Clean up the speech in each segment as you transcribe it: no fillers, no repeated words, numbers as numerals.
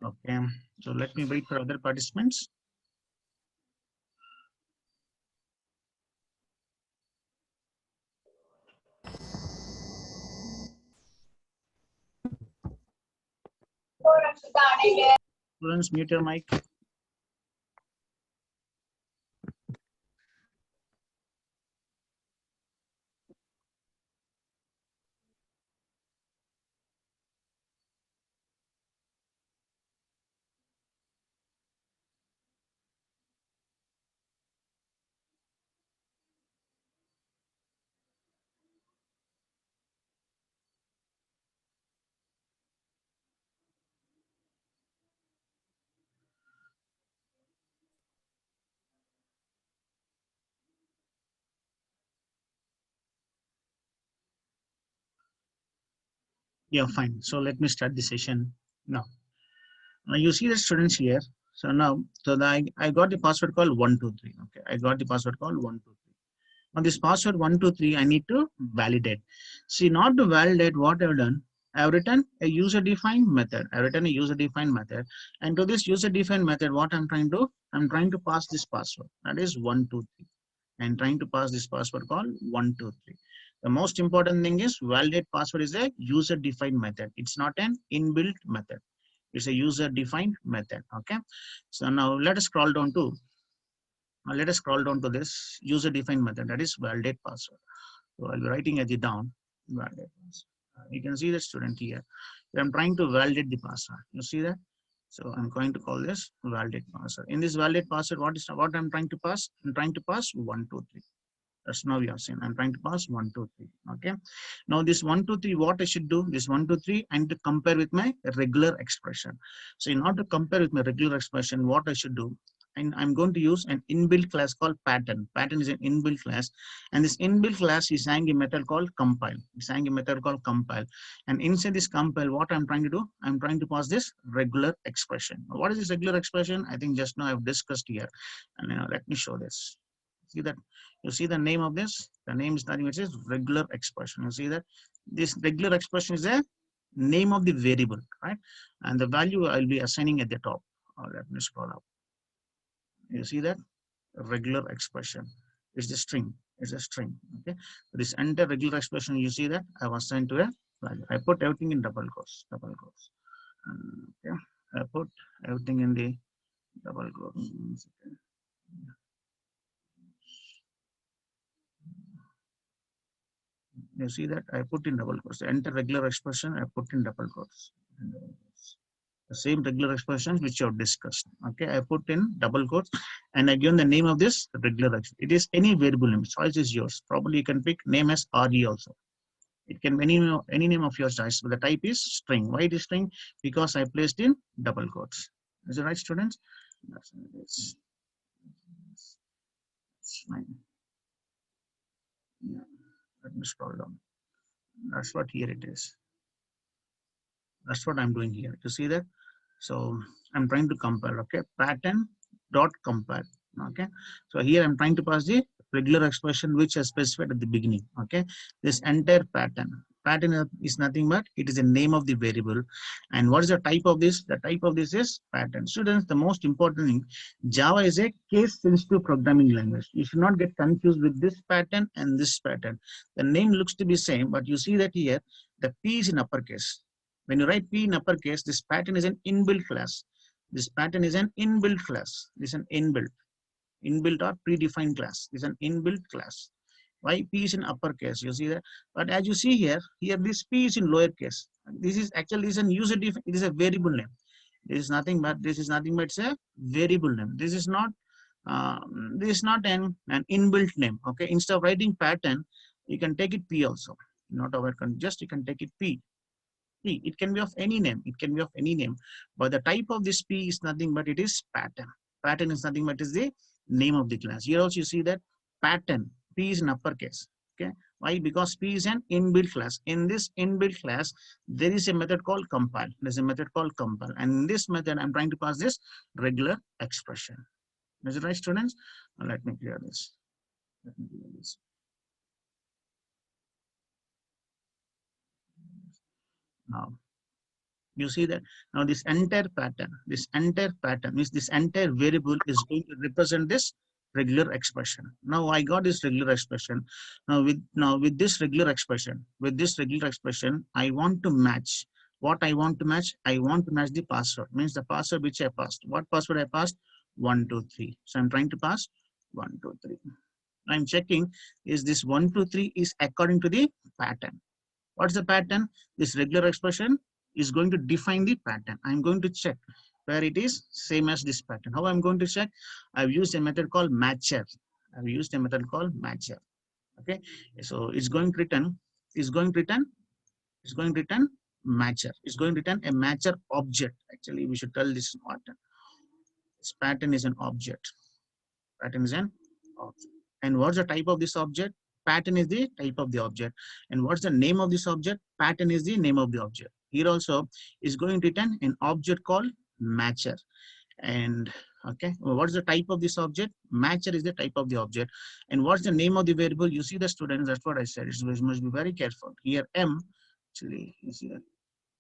Okay, so let me wait for other participants. Students, mute your mic. Yeah, fine. So let me start the session now. Now you see the students here. So now, I got the password called 123. Okay, I got the password called 123. Now this password 123, I need to validate. See, not to validate what I've done, I've written a user-defined method. I've written a user-defined method, and to this user-defined method, what I'm trying to pass this password. That is 123. I'm trying to pass this password called 123. The most important thing is validate password is a user-defined method. It's not an inbuilt method. It's a user-defined method. Okay. So now let us scroll down to this user-defined method, that is validate password. So I'll be writing it down. Validate password. You can see the student here. I'm trying to validate the password. You see that? So I'm going to call this validate password. In this validate password, what I'm trying to pass? I'm trying to pass 123. That's now we are saying I'm trying to pass 123. Okay. Now this 123, what I should do? This 123 and to compare with my regular expression. So in order to compare with my regular expression, what I should do? And I'm going to use an inbuilt class called pattern. Pattern is an inbuilt class, and this inbuilt class is having a method called compile. It's having a method called compile, and inside this compile, what I'm trying to do? I'm trying to pass this regular expression. What is this regular expression? I think just now I've discussed here, and let me show this. See that? You see the name of this? The name is nothing which is regular expression. You see that? This regular expression is a name of the variable, right? And the value I'll be assigning at the top. Let me scroll up. You see that? Regular expression. It's the string. It's a string. Okay. This entire regular expression, you see that I was assigned to a value. I put everything in double quotes. Double quotes. Okay. I put everything in the double quotes. You see that I put in double quotes. The entire regular expression I put in double quotes. The same regular expressions which you have discussed. Okay, I put in double quotes and I given the name of this regular expression. It is any variable name. Choice is yours. Probably you can pick name as RE also. It can be any name of your choice. But the type is string. Why it is string? Because I placed in double quotes. Is it right, students? That's fine. Yeah. Let me scroll down. That's what here it is. That's what I'm doing here. You see that? So I'm trying to compare. Okay, pattern dot compare. Okay, so here I'm trying to pass the regular expression which I specified at the beginning. Okay, this entire pattern is nothing but it is a name of the variable. And what is the type of this? The type of this is pattern. Students, the most important thing, Java is a case sensitive programming language. You should not get confused with this pattern and this pattern. The name looks to be same, but you see that here the P is in uppercase. When you write P in uppercase, this pattern is an inbuilt class. This pattern is an inbuilt class. This is an inbuilt or predefined class. This is an inbuilt class. Why P is in uppercase? You see that? But as you see here this P is in lowercase. This is actually is an user defined. It is a variable name. This is nothing but it's a variable name. This is not an inbuilt name. Okay. Instead of writing pattern, you can take it P also. Not our just you can take it P. P. It can be of any name. It can be of any name. But the type of this P is nothing but it is pattern. Pattern is nothing but is the name of the class. Here also you see that pattern. P is in uppercase. Okay. Why? Because P is an inbuilt class. In this inbuilt class, there is a method called compile. There's a method called compile. And in this method, I'm trying to pass this regular expression. Is it right, students? Let me clear this. Let me clear this. Now, You see that now this entire pattern means this entire variable is going to represent this regular expression. Now I got this regular expression. Now with this regular expression, I want to match. What I want to match? I want to match the password. Means the password which I passed. What password I passed? 123. So I'm trying to pass 123. I'm checking is this 123 is according to the pattern. What's the pattern? This regular expression is going to define the pattern. I'm going to check where it is same as this pattern. How I'm going to check? I've used a method called matcher. Okay. So it's going to return, it's going to return, it's going to return matcher. It's going to return a matcher object. Actually, we should tell this pattern. This pattern is an object. Pattern is an object. And what's the type of this object? Pattern is the type of the object. And what's the name of this object? Pattern is the name of the object. Here also is going to return an object called matcher. And okay, what's the type of this object? Matcher is the type of the object. And what's the name of the variable? You see the students, that's what I said. It must be very careful. Here M, actually, you see that.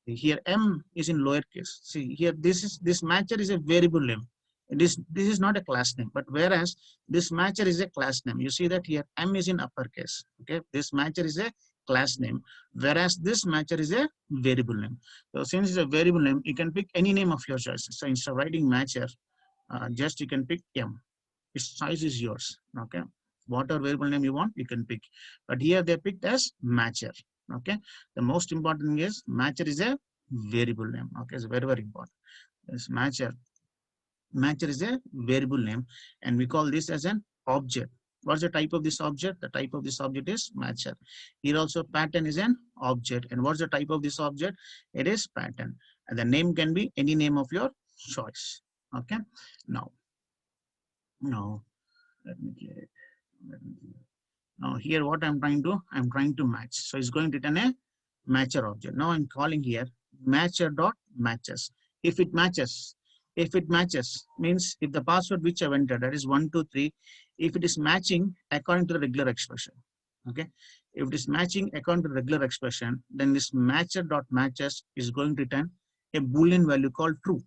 Here M is in lowercase. See here, this matcher is a variable name. This is not a class name, but whereas this matcher is a class name. You see that here M is in uppercase. Okay, this matcher is a class name, whereas this matcher is a variable name. So since it's a variable name, you can pick any name of your choice. So instead of writing matcher, just you can pick M. Its choice is yours. Okay, whatever variable name you want, you can pick. But here they picked as matcher. Okay, the most important thing is matcher is a variable name. Okay, it's very important. This matcher is a variable name, and we call this as an object. What's the type of this object? The type of this object is matcher. Here also pattern is an object, and what's the type of this object? It is pattern, and the name can be any name of your choice. Okay, now let me clear it. Now here what I'm trying to match. So it's going to return a matcher object. Now I'm calling here matcher dot matches. If it matches means if the password which I've entered, that is 123, if it is matching according to the regular expression. Okay, if it is matching according to the regular expression, then this matcher dot matches is going to return a boolean value called true.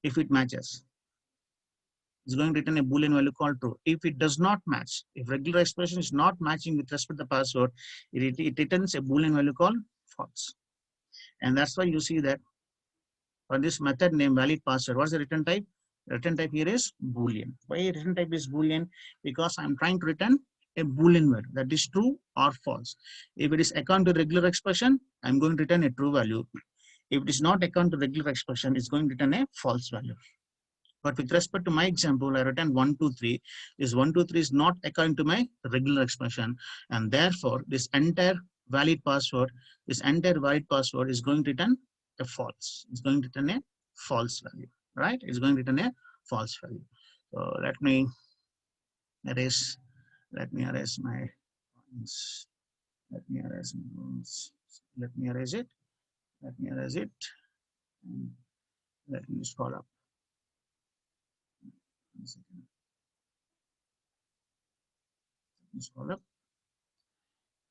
If it matches, it's going to return a boolean value called true. If it does not match, if regular expression is not matching with respect to the password, it returns a boolean value called false. And that's why you see that for this method name valid password, what's the return type? The return type here is boolean. Why return type is boolean? Because I'm trying to return a boolean value, that is true or false. If it is according to regular expression, I'm going to return a true value. If it is not according to regular expression, it's going to return a false value. But with respect to my example, I return 123. This 123 is not according to my regular expression, and therefore this entire valid password is going to return a false. It's going to return a false value, right? It's going to return a false value. So let me erase my points. Let me erase my points. Let me erase it. And let me scroll up. 1 second. Scroll up.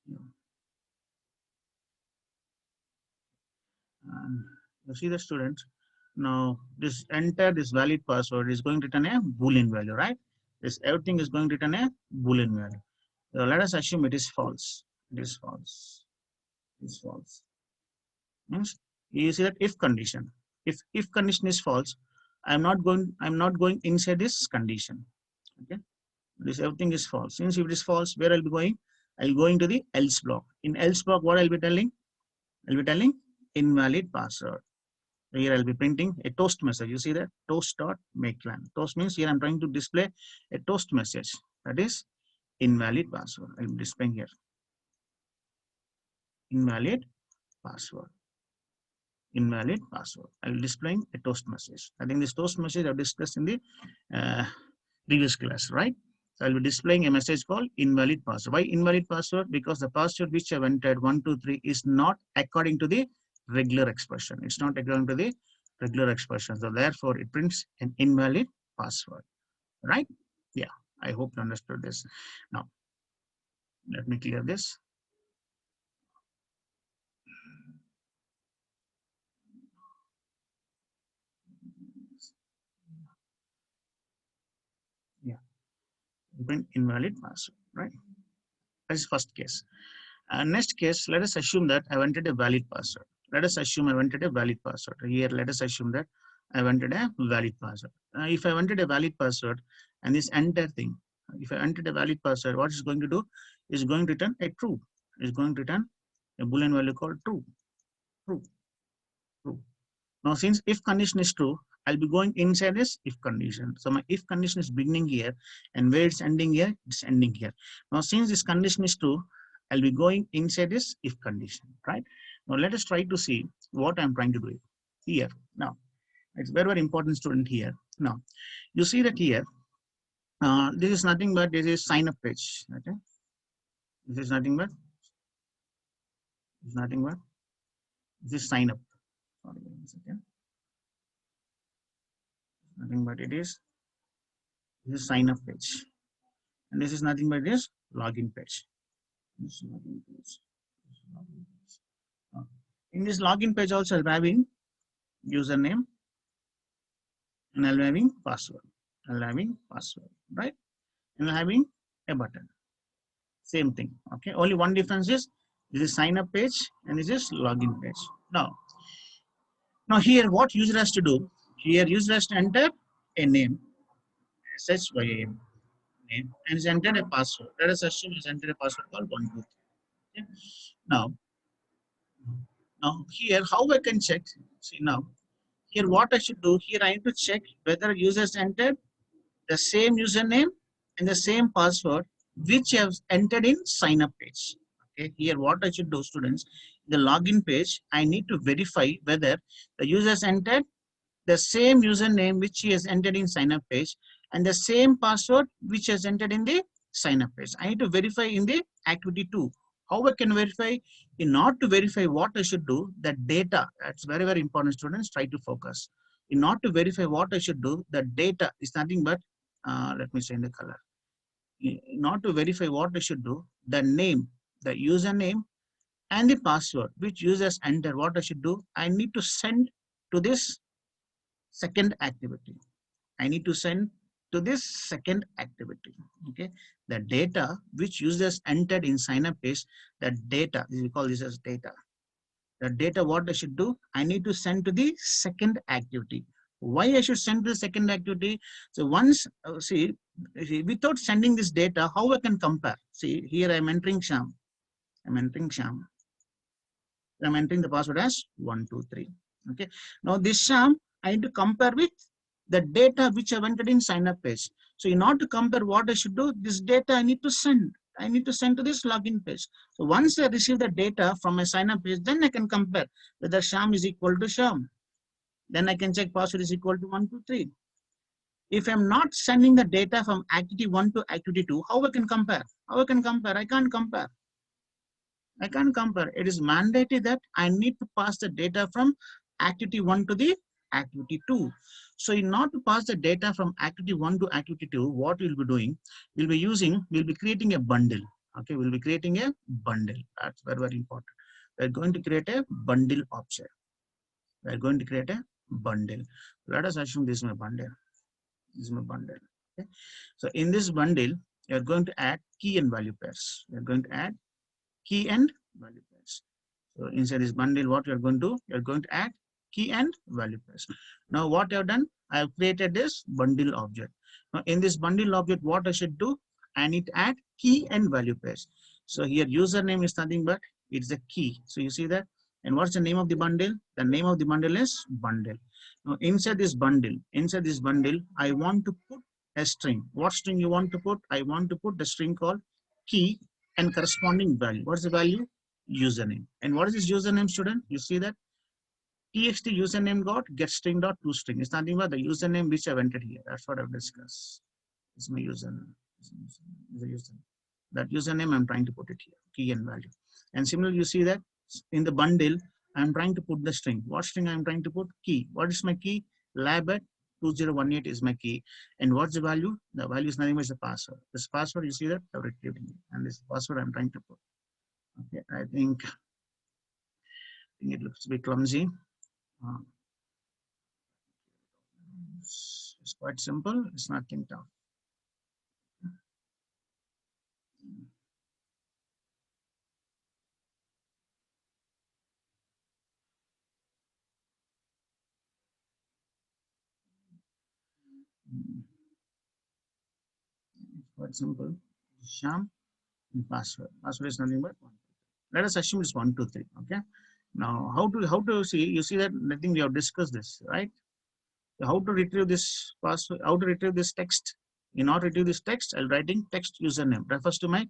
Yeah. And you see the students. Now this valid password is going to return a boolean value, right? This everything is going to return a boolean value. So let us assume it is false. It is false. Means you see that if condition. If condition is false, I'm not going inside this condition. Okay. This everything is false. Since if it is false, where I'll be going? I'll go into the else block. In else block, what I'll be telling? I'll be telling invalid password. Here I'll be printing a toast message. You see that toast.makelan. Toast means here I'm trying to display a toast message. That is invalid password. I'll be displaying here. Invalid password. Invalid password. I will displaying a toast message. I think this toast message I've discussed in the previous class, right? So I'll be displaying a message called invalid password. Why invalid password? Because the password which I've entered 123 is not according to the regular expression. It's not according to the regular expression. So therefore it prints an invalid password, right? Yeah, I hope you understood this. Now, let me clear this. print invalid password, right? That's first case. Next case, let us assume that I entered a valid password. Let us assume I entered a valid password. Here, let us assume that I entered a valid password. If I entered a valid password and this entire thing, if I entered a valid password, what it's going to do is going to return a true. It's going to return a Boolean value called true, true, true. Now, since if condition is true, I'll be going inside this if condition. So my if condition is beginning here, and where it's ending here, it's ending here. Now, since this condition is true, I'll be going inside this if condition, right? Now, let us try to see what I'm trying to do here. Now, it's very, very important, student, here. Now, you see that here, this is nothing but this is sign up page. Okay, this is nothing but this is sign up. Sorry, 1 second. Nothing but it is this is sign up page, and this is nothing but this login page. This login page. This login page. In this login page also I'll be having username and I'll be having password. I'll be having password, right? And I'll be having a button. Same thing. Okay. Only one difference is this is sign up page and this is login page. Now here what user has to do? Here user has to enter a name, SHYAM name, and is entered a password. Let us assume is entered a password called 123. Okay. Now here how I can check? See now. Here what I should do, here I need to check whether users entered the same username and the same password which have entered in sign up page. Okay, here what I should do, students, the login page, I need to verify whether the users entered the same username which he has entered in sign up page and the same password which has entered in the sign up page. I need to verify in the activity 2. How I can verify? In order to verify what I should do, the data, that's very, very important, students, try to focus. In order to verify what I should do, the data is nothing but, let me say in the color. In order to verify what I should do, the name, the username and the password which users enter, what I should do, I need to send to this second activity. I need to send to this second activity. Okay, the data which users entered in sign up page, that data, we call this as data. The data what I should do, I need to send to the second activity. Why I should send to the second activity? So once, see, without sending this data, how I can compare? See, here I'm entering Sham. I'm entering Sham. I'm entering the password as 123. Okay. Now this Sham, I need to compare with the data which I've entered in sign up page. So in order to compare what I should do, this data I need to send. I need to send to this login page. So once I receive the data from my sign up page, then I can compare whether Sham is equal to Sham. Then I can check password is equal to 123. If I'm not sending the data from activity 1 to activity 2, how I can compare? How I can compare? I can't compare. I can't compare. It is mandated that I need to pass the data from activity 1 to the activity 2. So in order to pass the data from activity 1 to activity 2, what we'll be doing, we'll be creating a bundle. Okay, we'll be creating a bundle. That's very, very important. We're going to create a bundle object. We're going to create a bundle. Let us assume this is my bundle. This is my bundle. Okay. So in this bundle, you're going to add key and value pairs. You're going to add key and value pairs. So inside this bundle, what you're going to do, you're going to add key and value pairs. Now what I've done, I've created this bundle object. Now in this bundle object, what I should do, I need to add key and value pairs. So here username is nothing but it's the key. So you see that. And what's the name of the bundle? The name of the bundle is bundle. Now inside this bundle, I want to put a string. What string you want to put? I want to put the string called key and corresponding value. What's the value? Username. And what is this username, student? You see that txt username got get string dot to string. It's nothing but the username which I've entered here. That's what I've discussed. It's my username. The username. That username I'm trying to put it here, key and value. And similarly, you see that in the bundle, I'm trying to put the string. What string I'm trying to put? Key. What is my key? Labet 2018 is my key. And what's the value? The value is nothing but the password. This password, you see that I've retrieved it. And this password I'm trying to put. Okay, I think it looks a bit clumsy. It's quite simple. It's nothing tough. Quite simple. Sham and password. Password is nothing but 1. Let us assume it's 1, 2, 3. Okay. Now, how to see? You see that I think we have discussed this, right? So how to retrieve this password? How to retrieve this text? In order to retrieve this text, I'll writing text username refers to my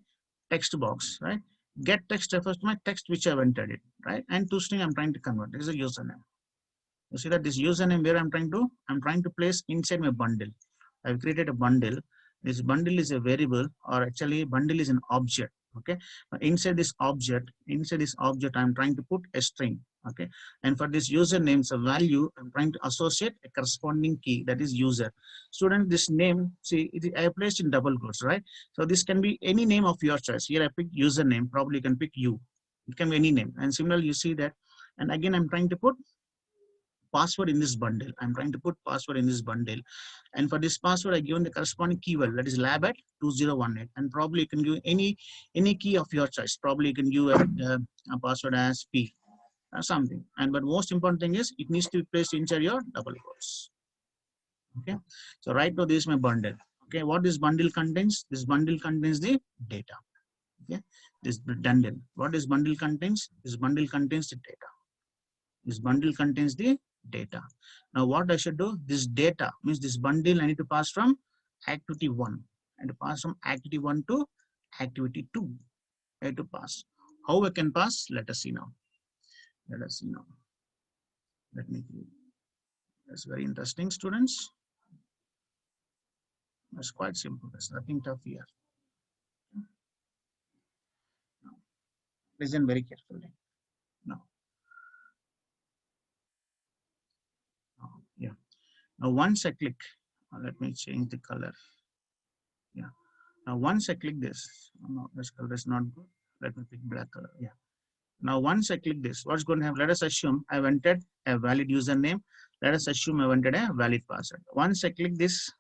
text box, right? Get text refers to my text which I've entered it, right? And to string I'm trying to convert. This is a username. You see that this username where I'm trying to place inside my bundle. I've created a bundle. This bundle is a variable, or actually bundle is an object. Okay. Inside this object, I'm trying to put a string. Okay. And for this username's a value, I'm trying to associate a corresponding key, that is user. Student, this name, see, I placed in double quotes, right? So this can be any name of your choice. Here I picked username. Probably you can pick you. It can be any name. And similarly, you see that. And again, I'm trying to put password in this bundle. I'm trying to put password in this bundle. And for this password, I given the corresponding keyword, that is lab at 2018. And probably you can give any key of your choice. Probably you can give a password as P or something. And but most important thing is it needs to be placed inside your double quotes. Okay. So right now this is my bundle. Okay. What this bundle contains? This bundle contains the data. Okay. This bundle. What this bundle contains? This bundle contains the data. This bundle contains the data. Now what I should do, this data means this bundle I need to pass from activity 1 and to pass from activity 1 to activity 2. I have to pass. How I can pass? Let us see now. Let us see now. Let me see. That's very interesting, students. That's quite simple. There's nothing tough here. Now, listen very carefully. Now, yeah. Now once I click, let me change the color. Yeah. Now once I click this, oh, no, this color is not good. Let me pick black color. Yeah. Now once I click this, what's going to happen? Let us assume I've entered a valid username. Let us assume I've entered a valid password. Once I click this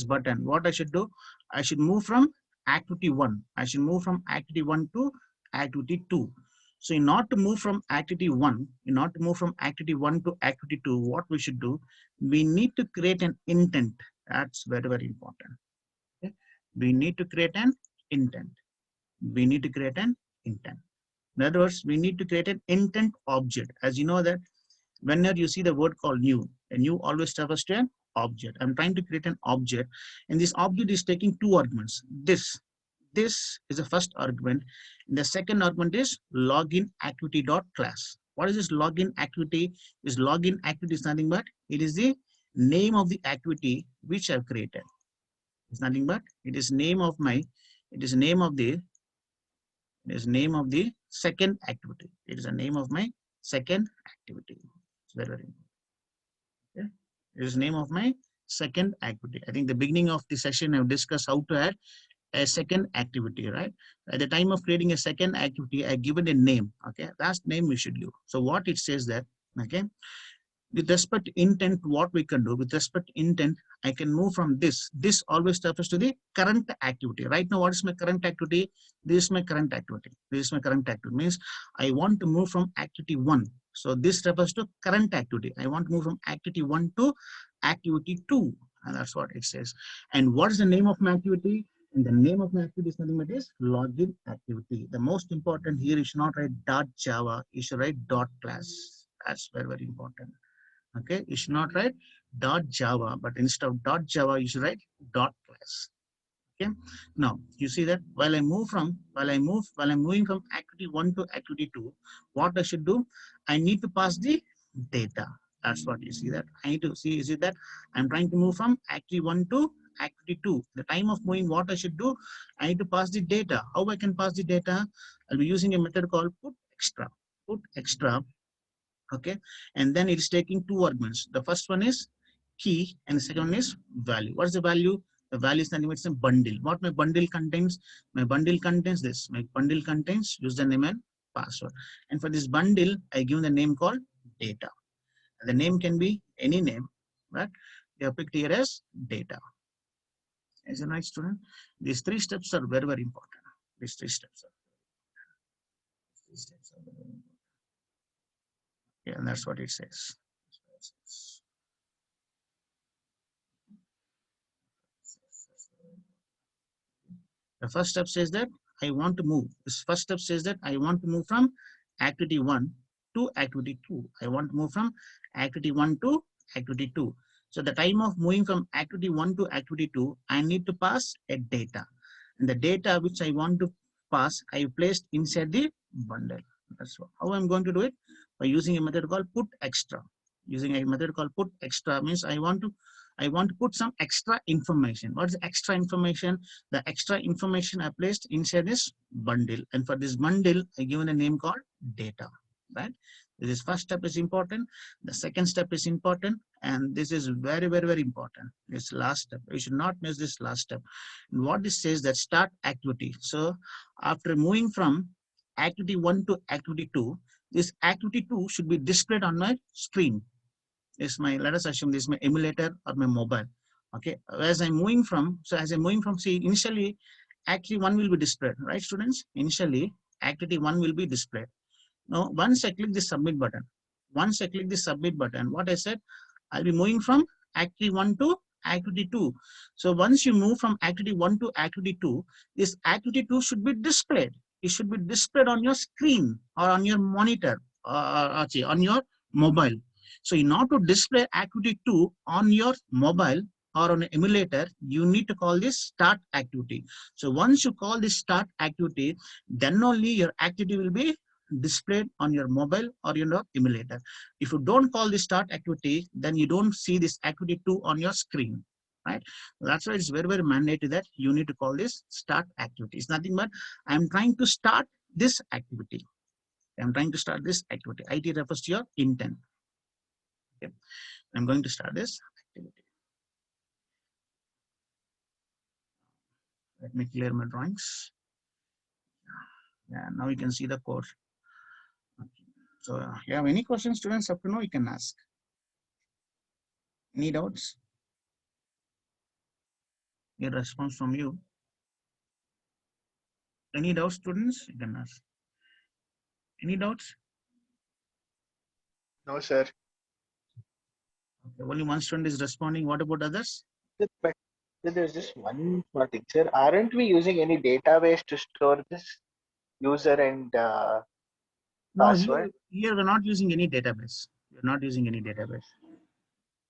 button, what I should do? I should move from activity 1. I should move from activity 1 to activity 2. So in order to move from activity 1, to activity 2, what we should do? We need to create an intent. That's very, very important. Okay? We need to create an intent. We need to create an intent. In other words, we need to create an intent object. As you know that whenever you see the word called new, a new always refers to an object. I'm trying to create an object, and this object is taking 2 arguments. This is the first argument. And the second argument is login activity dot class. What is this login activity? This login activity is nothing but it is the name of the activity which I've created. It's nothing but it is name of my, it is name of the, it is name of the second activity. It is the name of my second activity. It's very, very important. Okay. It is name of my second activity. I think the beginning of the session I've discussed how to add a second activity, right? At the time of creating a second activity, I given a name. Okay, that's name we should give. So what it says that, okay, with respect to intent, what we can do with respect to intent, I can move from this. This always refers to the current activity. Right now, what is my current activity? This is my current activity. This is my current activity. Means I want to move from activity 1. So this refers to current activity. I want to move from activity 1 to activity 2. And that's what it says. And what is the name of my activity? And the name of my activity is nothing but is login activity. The most important here, you should not write .java. You should write .class. That's very, very important. Okay, you should not write .java, but instead of .java, you should write .class. Okay. Now you see that while I'm moving from activity 1 to activity 2, what I should do? I need to pass the data. That's what you see that. I need to see, is it that I'm trying to move from activity 1 to activity 2. The time of moving, what I should do? I need to pass the data. How I can pass the data? I'll be using a method called put extra. Put extra. Okay, and then it's taking 2 arguments. The first one is key and the second one is value. What is the value? The value is nothing but it's a bundle. What my bundle contains? My bundle contains this. My bundle contains username and password. And for this bundle, I give the name called data. The name can be any name, but they are picked here as data. As a nice student, these 3 steps are very, very important. These 3 steps are very important. Yeah, and that's what it says. The first step says that I want to move. This first step says that I want to move from activity 1 to activity 2. I want to move from activity 1 to activity 2. So the time of moving from activity 1 to activity 2, I need to pass a data. And the data which I want to pass, I placed inside the bundle. That's how I'm going to do it, by using a method called put extra. Using a method called put extra means I want to put some extra information. What is extra information? The extra information I placed inside this bundle, and for this bundle I given a name called data, right? This first step is important, the second step is important, and this is very, very, very important. This last step, we should not miss this last step. And what this says, that start activity. So after moving from activity 1 to activity 2, this activity 2 should be displayed on my screen. Is my, let us assume this is my emulator or my mobile. Okay, as I'm moving from, see, initially activity 1 will be displayed, right students? Initially activity 1 will be displayed. Now once I click the submit button, what I said, I'll be moving from activity 1 to activity 2. So once you move from activity 1 to activity 2, this activity 2 should be displayed. It should be displayed on your screen or on your monitor, on your mobile. So in order to display activity 2 on your mobile or on an emulator, you need to call this start activity. So once you call this start activity, then only your activity will be displayed on your mobile or your emulator. If you don't call this start activity, then you don't see this activity 2 on your screen, right? That's why it's very, very mandatory that you need to call this start activity. It's nothing but I'm trying to start this activity. I'm trying to start this activity. IT refers to your intent. Okay. I'm going to start this activity. Let me clear my drawings. Yeah, now you can see the code. Okay. So if you have any questions, students, up to now, you can ask. Any doubts? Any response from you? Any doubts, students? You can ask. Any doubts? No, sir. Okay, only one student is responding. What about others? But there's just one more thing, sir. Aren't we using any database to store this user and No, password? here we're not using any database. We're not using any database.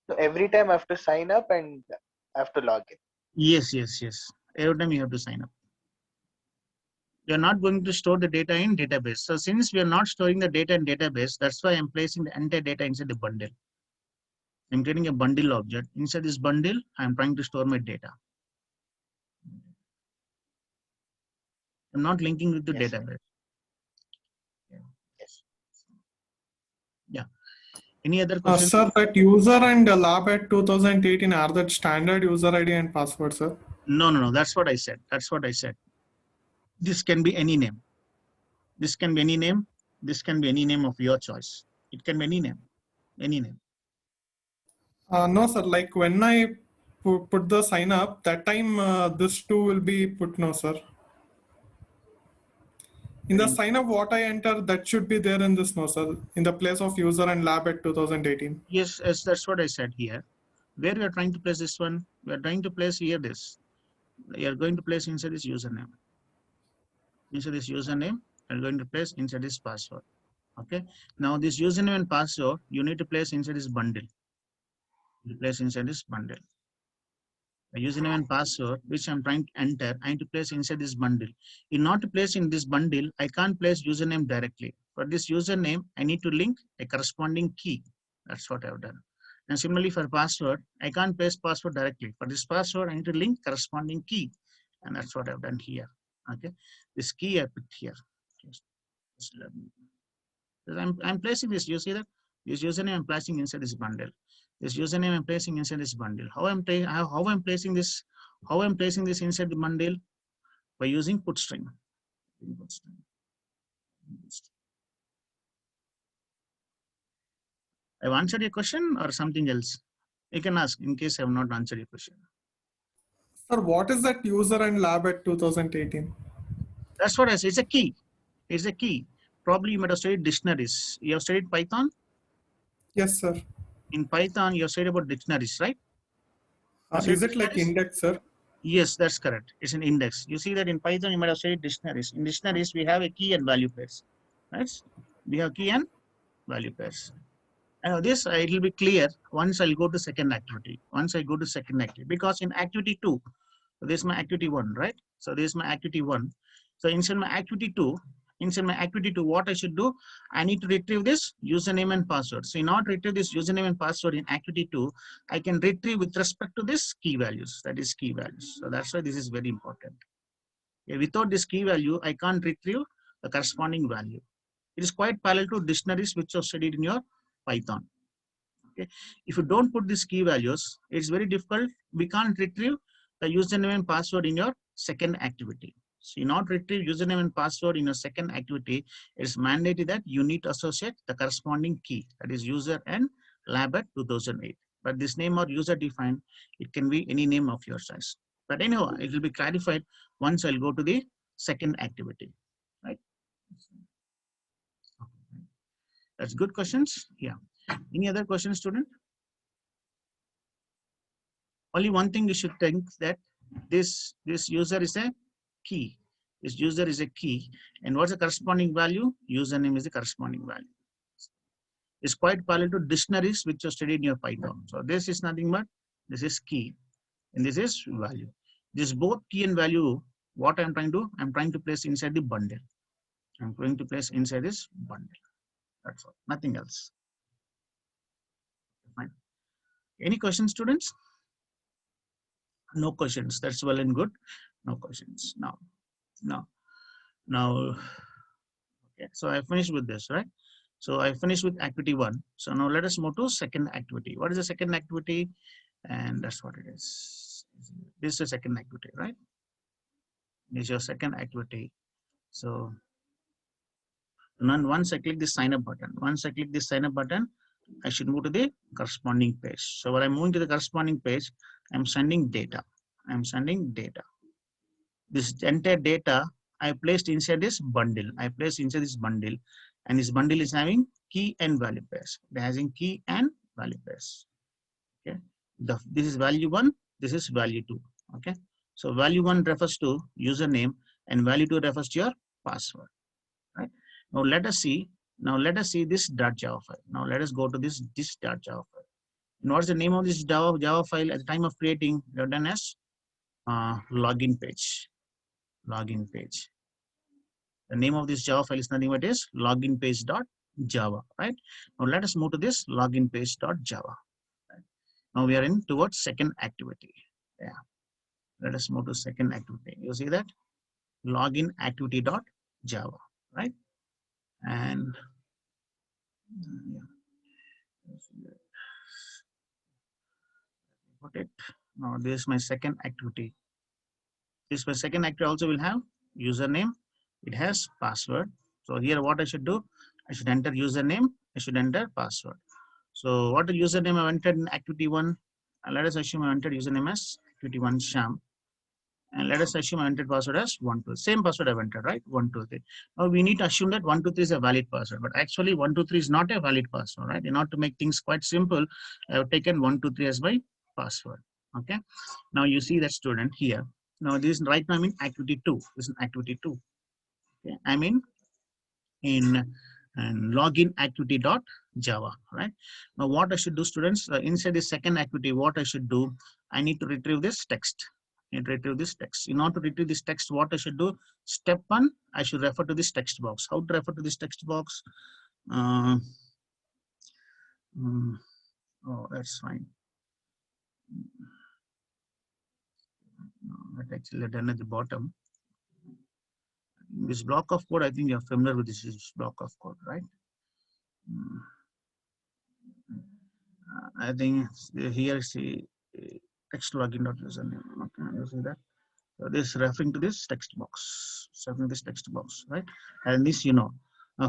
So every time I have to sign up and I have to log in. Yes. Every time you have to sign up. You're not going to store the data in database. So since we are not storing the data in database, that's why I'm placing the entire data inside the bundle. I'm getting a bundle object. Inside this bundle, I'm trying to store my data. I'm not linking with the Yes, database. yes. Yeah. Any other questions? Sir, that user and lab at 2018 are that standard user ID and password, sir? No. That's what I said. This can be any name. This can be any name. This can be any name of your choice. It can be any name. Any name. No, sir. Like when I put the sign up, that time this two will be put, no, sir. In the sign up, what I enter, that should be there in this, no, sir. In the place of user and lab at 2018. Yes, that's what I said here. Where we are trying to place this one, we are trying to place here this. You are going to place inside this username. Inside this username, you are going to place inside this password. Okay. Now this username and password, you need to place inside this bundle. You place inside this bundle. The username and password, which I'm trying to enter, I need to place inside this bundle. In order to place in this bundle, I can't place username directly. For this username, I need to link a corresponding key. That's what I've done. And similarly for password, I can't place password directly. For this password, I need to link corresponding key. And that's what I've done here. Okay. This key I put here. I'm placing this, you see that? This username I'm placing inside this bundle. This username I'm placing inside this bundle. How I'm placing this inside the bundle? By using put string. I've answered your question or something else? You can ask in case I have not answered your question. Sir, what is that user and lab at 2018? That's what I say. It's a key. It's a key. Probably you might have studied dictionaries. You have studied Python? Yes, sir. In Python, you have studied about dictionaries, right? Is it like index, sir? Yes, that's correct. It's an index. You see that in Python, you might have said dictionaries. In dictionaries, we have a key and value pairs, right? We have key and value pairs. And this it will be clear once I'll go to second activity. Once I go to second activity, because in activity 2, so this is my activity 1, right? So this is my activity 1. So inside my activity 2, what I should do, I need to retrieve this username and password. So in order to retrieve this username and password in activity 2, I can retrieve with respect to this key values, that is key values. So that's why this is very important. Yeah, without this key value, I can't retrieve the corresponding value. It is quite parallel to dictionaries which are studied in your Python. Okay. If you don't put these key values, it's very difficult. We can't retrieve the username and password in your second activity. So you not retrieve username and password in your second activity, it's mandated that you need to associate the corresponding key, that is user and lab at 2008. But this name or user defined, it can be any name of your choice. But anyhow, it will be clarified once I'll go to the second activity, right? That's good questions. Yeah. Any other questions, student? Only one thing you should think that this user is a key. This user is a key. And what's the corresponding value? Username is the corresponding value. It's quite parallel to dictionaries which are studied in your Python. So this is nothing but this is key and this is value. This both key and value, what I'm trying to do, I'm trying to place inside the bundle. I'm going to place inside this bundle. That's all, nothing else. Fine. Any questions, students? No questions. That's well and good. No questions. Now, okay. So I finished with this, right? So I finished with activity 1. So now let us move to second activity. What is the second activity? And that's what it is. This is the second activity, right? This is your second activity. So once I click the sign up button, I should move to the corresponding page. So when I'm moving to the corresponding page, I'm sending data. This entire data I placed inside this bundle. And this bundle is having key and value pairs. It is having key and value pairs. Okay. This is value 1. This is value 2. Okay. So value 1 refers to username and value 2 refers to your password. Right. Now let us see. This .java file. Now let us go to this .java file. And what's the name of this Java file? At the time of creating, we have done as login page. The name of this Java file is nothing but is login page.java, right? Now let us move to this login page.java. Right? Now we are in towards second activity. Yeah. Let us move to second activity. You see that login activity.java, right? And yeah. Put it. Now this is my second activity. This my second activity also will have username. It has password. So here what I should do, I should enter username, I should enter password. So what the username I entered in activity 1, let us assume I entered username as activity 1 Sham. And let us assume I entered password as 1, 2. Same password I've entered, right? 1, 2, 3. Now we need to assume that 1, 2, 3 is a valid password, but actually 1, 2, 3 is not a valid password, right? In order to make things quite simple, I have taken 1, 2, 3 as my password. Okay. Now you see that student here. Now this right now I'm in activity 2. This is activity 2. Okay. I'm in login activity.java, right? Now what I should do, students, inside the second activity, what I should do, I need to retrieve this text. In order to retrieve this text, what I should do, step 1, I should refer to this text box. How to refer to this text box? Oh, that's fine. That actually done at the bottom. This block of code, I think you're familiar with this block of code, right? I think here is the text login.username. Okay, you see that? So this is referring to this text box. Right? And this,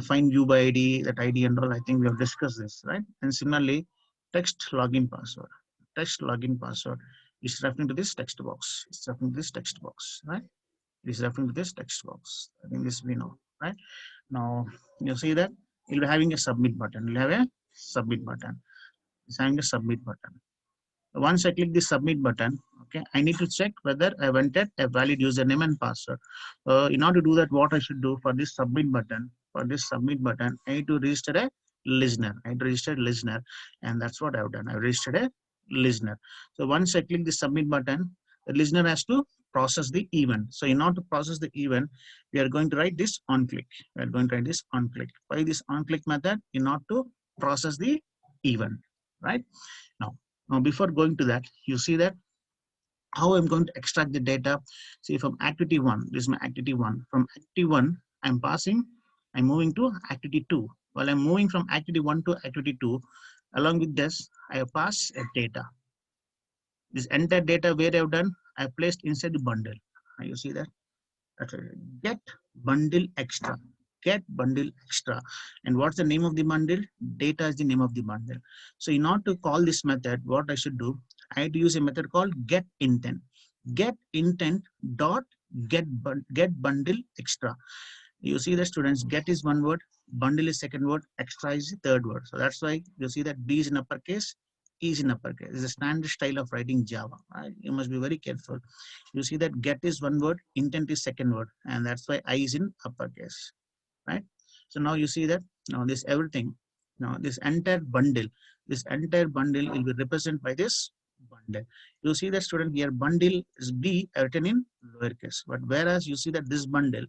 find view by ID, that ID and all. I think we have discussed this, right? And similarly, text login password. Text login password is referring to this text box. It's referring to this text box, right? It is referring to this text box. I think this we know, right? Now you see that you'll be having a submit button. You'll have a submit button. It's having a submit button. Once I click the submit button, okay, I need to check whether I've entered a valid username and password. In order to do that, what I should do for this submit button, I need to register a listener. I registered listener, and that's what I've done. I registered a listener. So once I click the submit button, the listener has to process the event. So in order to process the event, we are going to write this on click. We are going to write this on click. By this on click method, in order to process the event, right? Now, before going to that, you see that how I'm going to extract the data. See, from activity 1, this is my activity 1. From activity 1, I'm moving to activity 2. While I'm moving from activity 1 to activity 2, along with this, I pass a data. This entire data where I've done, I placed inside the bundle. You see that? Get bundle extra. Get bundle extra. And what's the name of the bundle? Data is the name of the bundle. So in order to call this method, what I should do, I had to use a method called get intent. Get intent dot get bundle extra. You see the students, get is one word, bundle is second word, extra is the third word. So that's why you see that B is in uppercase, E is in uppercase. It's a standard style of writing Java. Right? You must be very careful. You see that get is one word, intent is second word, and that's why I is in uppercase, right? So now you see that now this everything, now this entire bundle will be represented by this bundle. You see that student here, bundle is B written in lowercase, but whereas you see that this bundle,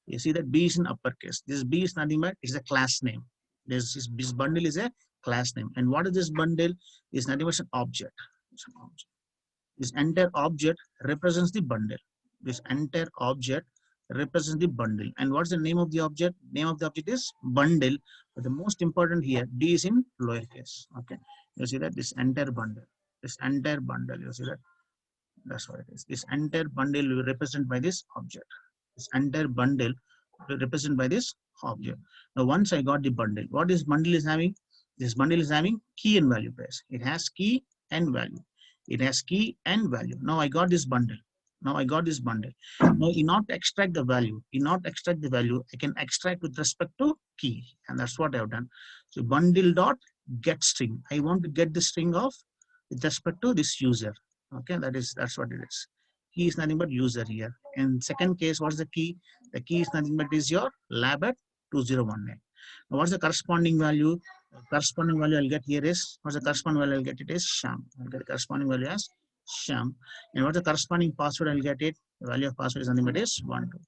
you see that B is in uppercase. This B is nothing but is a class name. This bundle is a class name. And what is this bundle? Is nothing but an object. It's an object. This entire object represents the bundle. This entire object represents the bundle. And what's the name of the object? Name of the object is bundle. But the most important here, D is in lowercase. Okay. You see that this entire bundle. This entire bundle. You see that? That's what it is. This entire bundle will be represented by this object. This entire bundle will be represented by this object. Now, once I got the bundle, what this bundle is having? This bundle is having key and value pairs. It has key and value. It has key and value. Now I got this bundle. Now in order to extract the value, I can extract with respect to key, and that's what I've done. So bundle dot get string. I want to get the string of with respect to this user. Okay, that's what it is. Key is nothing but user here. In second case, what's the key? The key is nothing but is your lab at 2019. Now, what's the corresponding value? Corresponding value I'll get here is, what's the corresponding value I'll get it is Sham. I'll get the corresponding value as Sham. And what's the corresponding password I'll get it? The value of password is nothing but is 1, 2, 3.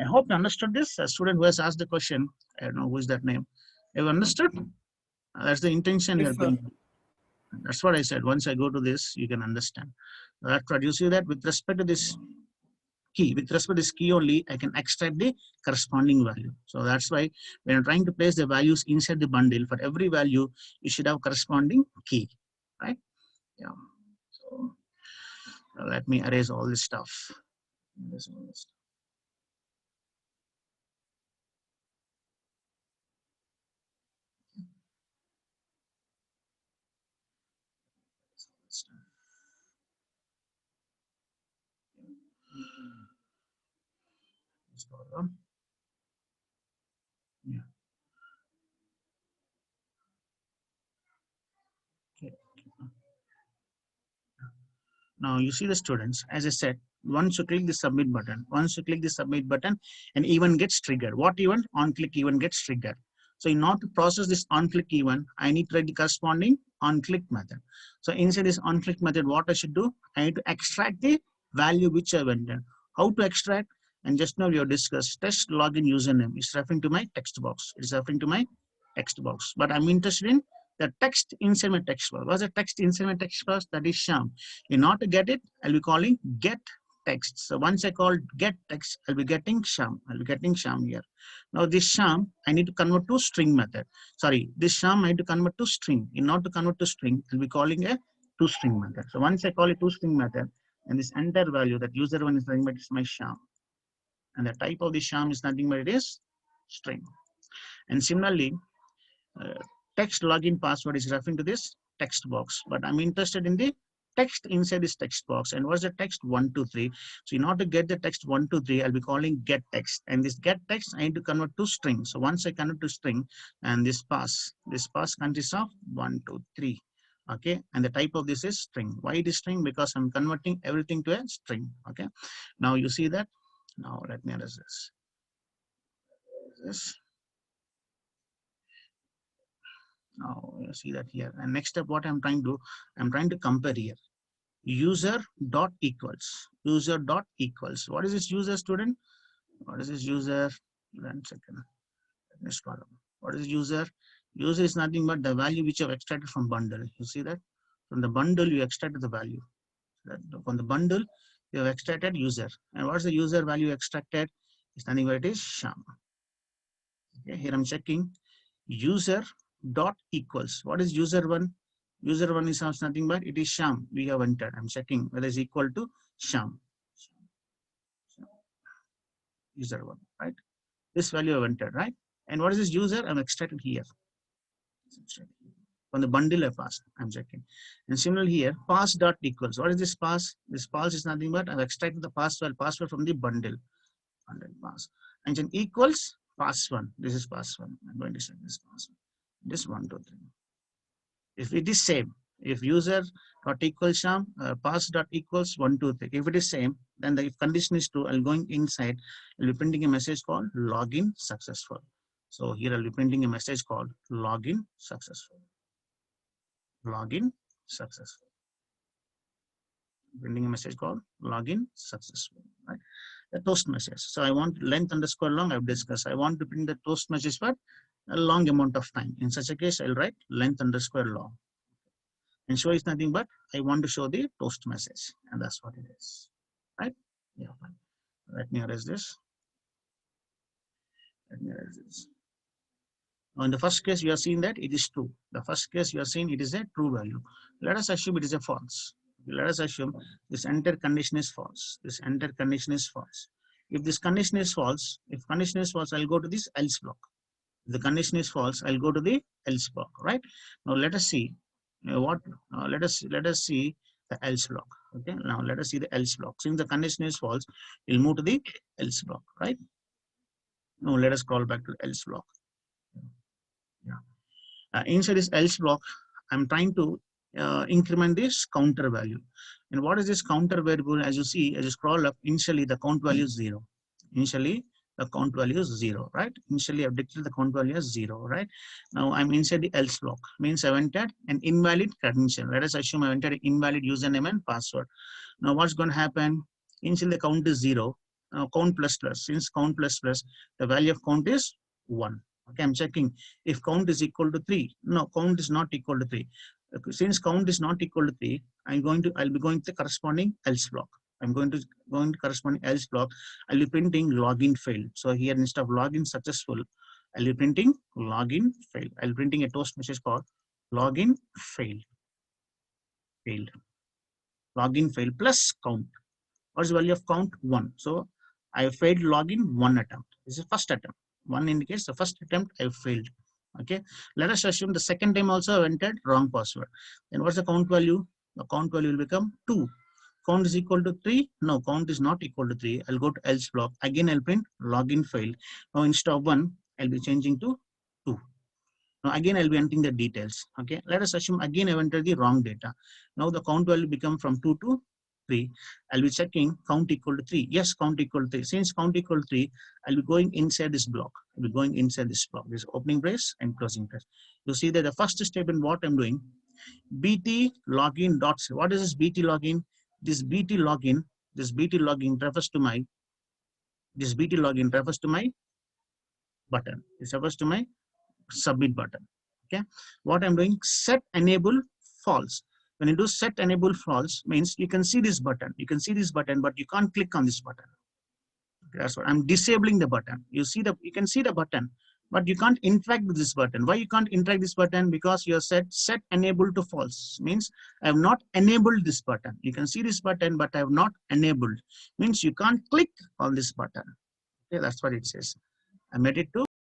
I hope you understood this. A student who has asked the question, I don't know who is that name. Have you understood? That's the intention Yes, you're doing. That's what I said. Once I go to this, you can understand. That's what you see that with respect to this key, only, I can extract the corresponding value. So that's why when you're trying to place the values inside the bundle, for every value, you should have corresponding key, right? Yeah. So let me erase all this stuff. Yeah. Okay. Now you see the students, as I said, once you click the submit button, an event gets triggered. What event? On click event gets triggered. So in order to process this on click event, I need to write the corresponding on click method. So inside this on click method, what I should do? I need to extract the value which I entered. How to extract? And just now we have discussed test login username is referring to my text box. It is referring to my text box. But I'm interested in the text inside my text box. What's the text inside my text box? That is Sham. In order to get it, I'll be calling get text. So once I call get text, I'll be getting Sham. Here. Now this Sham, I need to convert to string method. Sorry, this Sham I need to convert to string. In order to convert to string, I'll be calling a toString method. So once I call a toString method, and this entire value that user one is nothing but it's my Sham. And the type of the Sham is nothing but it is string. And similarly, text login password is referring to this text box, but I'm interested in the text inside this text box. And what's the text? 1, 2, 3. So in order to get the text 1, 2, 3, I'll be calling get text. And this get text, I need to convert to string. So once I convert to string, and this pass consists of 1, 2, 3. Okay, and the type of this is string. Why it is string? Because I'm converting everything to a string. Okay, now you see that. Now let me erase this. Now you see that here. And next step, what I'm trying to do, I'm trying to compare here. User dot equals. User dot equals. What is this user, student? What is this user? 1 second. Next column. What is user? User is nothing but the value which you have extracted from bundle. You see that? From the bundle, you extracted the value. From the bundle, you have extracted user. And what's the user value extracted? It's nothing but it is Sham. Okay, here I'm checking user dot equals. What is user one? User one is nothing but it is Sham. We have entered. I'm checking whether it's equal to Sham. User one, right? This value I've entered, right? And what is this user? I'm extracted here. From the bundle I passed, I'm checking. And similarly here, pass dot equals. What is this pass? This pass is nothing but I've extracted the password from the bundle. Pass. And then equals pass one. This is pass one. I'm going to set this pass one. This 1, 2, 3. If it is same, if user dot equals Sham, pass dot equals 1, 2, 3. If it is same, then the if condition is true, I'll going inside, I'll be printing a message called login successful. So here I'll be printing a message called login successful. Login successful. Printing a message called login successful. Right? The toast message. So I want length underscore long. I've discussed. I want to print the toast message for a long amount of time. In such a case, I'll write length underscore long. And show is nothing but I want to show the toast message, and that's what it is. Right? Yeah. Fine. Let me erase this. Let me erase this. Now, in the first case, you are seeing that it is true. The first case you are seeing it is a true value. Let us assume it is a false. Let us assume this entire condition is false. This entire condition is false. If this condition is false, I'll go to this else block. If the condition is false, I'll go to the else block. Right? Now let us see let us see the else block. Okay. Now let us see the else block. Since the condition is false, we'll move to the else block. Right? Now let us call back to else block. Yeah. Inside this else block, I'm trying to increment this counter value. And what is this counter variable? As you see, as you scroll up, initially the count value is 0. Initially the count value is 0, right? Initially I've declared the count value as 0, right? Now I'm inside the else block, means I've entered an invalid credential. Let us assume I entered an invalid username and password. Now what's going to happen? Initially the count is 0. Now count plus plus. Since count plus plus, the value of count is 1. Okay, I'm checking if count is equal to 3. No, count is not equal to 3. Okay, since count is not equal to 3, I'll be going to the corresponding else block. I'm going to corresponding else block. I'll be printing login failed. So here instead of login successful, I'll be printing login failed. I'll be printing a toast message called login failed. Failed. Login failed plus count. What's the value of count? 1. So I failed login 1 attempt. This is first attempt. 1 indicates the first attempt I failed. Okay. Let us assume the second time also I entered wrong password. Then what's the count value? The count value will become 2. Count is equal to 3. No, count is not equal to 3. I'll go to else block. Again, I'll print login failed. Now instead of 1, I'll be changing to 2. Now again, I'll be entering the details. Okay. Let us assume again I've entered the wrong data. Now the count value become from 2 to 3. I'll be checking count equal to 3. Yes, count equal to 3. Since count equal to 3, I'll be going inside this block. I'll be going inside this block. This opening brace and closing brace. You see that the first step in what I'm doing, BT login dot. What is this BT login? This BT login refers to my. This BT login refers to my button. It refers to my submit button. Okay. What I'm doing, set enable false. When you do set enable false, means you can see this button. You can see this button, but you can't click on this button. Okay, that's what I'm disabling the button. You can see the button, but you can't interact with this button. Why you can't interact this button? Because you have set enable to false. Means I have not enabled this button. You can see this button, but I have not enabled. Means you can't click on this button. Okay, that's what it says. I made it to